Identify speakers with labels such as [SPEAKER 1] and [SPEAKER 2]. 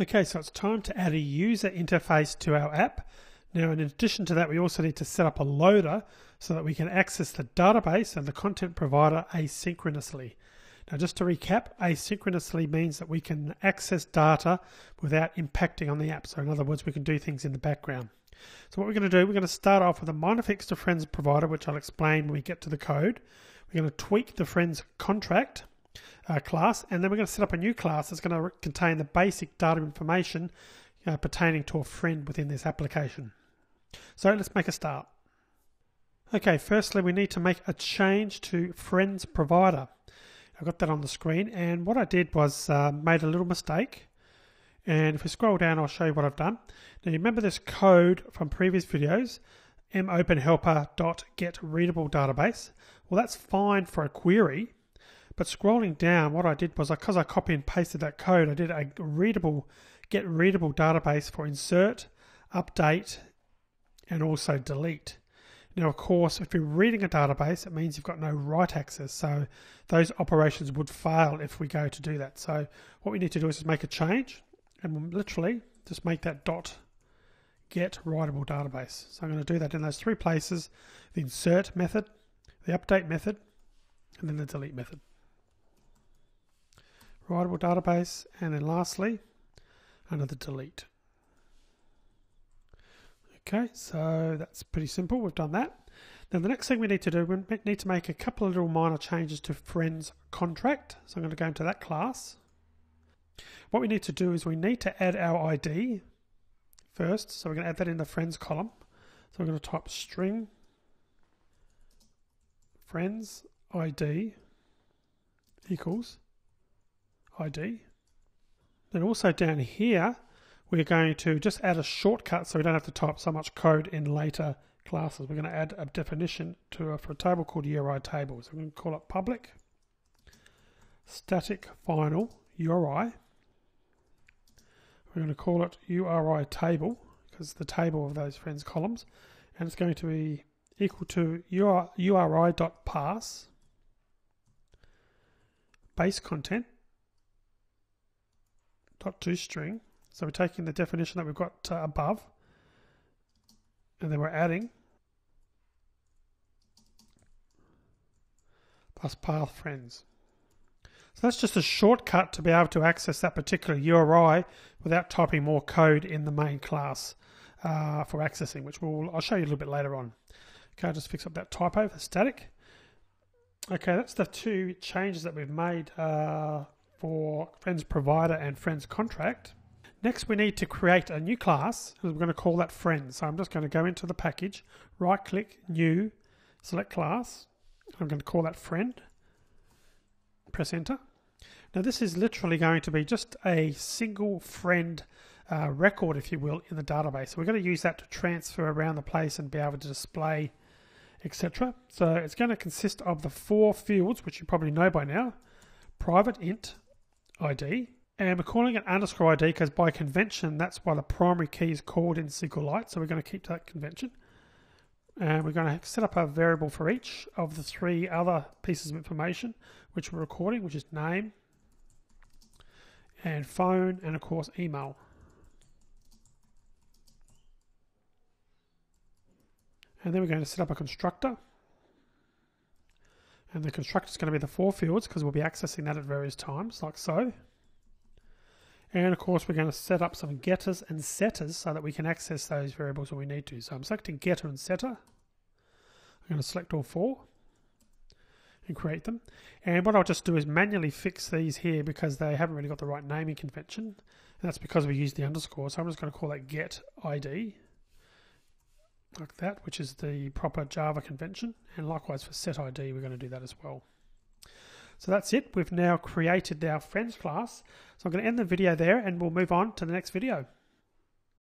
[SPEAKER 1] Okay, so it's time to add a user interface to our app. Now, in addition to that, we also need to set up a loader so that we can access the database and the content provider asynchronously. Now, just to recap, asynchronously means that we can access data without impacting on the app. So in other words, we can do things in the background. So what we're going to do, we're going to start off with a minor fix to friends provider, which I'll explain when we get to the code. We're going to tweak the friends contract class, and then we're going to set up a new class that's going to contain the basic data information pertaining to a friend within this application. So let's make a start. Okay, firstly we need to make a change to friends provider. I've got that on the screen, and what I did was made a little mistake. And if we scroll down, I'll show you what I've done. Now, you remember this code from previous videos, mopenhelper.getReadableDatabase. Well, that's fine for a query, but scrolling down, what I did was, because I copy and pasted that code, I did a get readable database for insert, update, and also delete. Now, of course, if you're reading a database, it means you've got no write access. So those operations would fail if we go to do that. So what we need to do is just make a change, and we'll literally just make that .get writable database. So I'm going to do that in those three places: the insert method, the update method, and then the delete method. Writable database, and then lastly, under the delete. Okay, so that's pretty simple. We've done that. Now the next thing we need to do, we need to make a couple of little minor changes to friends contract. So I'm going to go into that class. What we need to do is we need to add our ID first. So we're going to add that in the friends column. So we're going to type string friends ID equals ID. Then also down here, we're going to just add a shortcut so we don't have to type so much code in later classes. We're going to add a definition for a table called URI table. So we're going to call it public static final URI. We're going to call it URI table because it's the table of those friends columns, and it's going to be equal to URI.parse base content .toString. So we're taking the definition that we've got above, and then we're adding plus path friends. So that's just a shortcut to be able to access that particular URI without typing more code in the main class for accessing, which I'll show you a little bit later on. Okay, I'll just fix up that typo for static. Okay, that's the two changes that we've made for friends provider and friends contract. Next, we need to create a new class, and we're going to call that friends. So I'm just going to go into the package, right click, new, select class. I'm going to call that friend. Press enter. Now this is literally going to be just a single friend record, if you will, in the database. So we're going to use that to transfer around the place and be able to display, etc. So it's going to consist of the 4 fields, which you probably know by now: private int ID, and we're calling it underscore ID because by convention that's why the primary key is called in SQLite. So we're going to keep that convention, and we're going to set up a variable for each of the 3 other pieces of information which we're recording, which is name and phone and of course email. And then we're going to set up a constructor, and the constructor is going to be the 4 fields because we'll be accessing that at various times, like so. And of course we're going to set up some getters and setters so that we can access those variables when we need to. So I'm selecting getter and setter. I'm going to select all 4 and create them. And what I'll just do is manually fix these here because they haven't really got the right naming convention. And that's because we used the underscore. So I'm just going to call that get ID, like that, which is the proper Java convention. And likewise for set ID, we're going to do that as well. So that's it. We've now created our friends class. So I'm going to end the video there and we'll move on to the next video.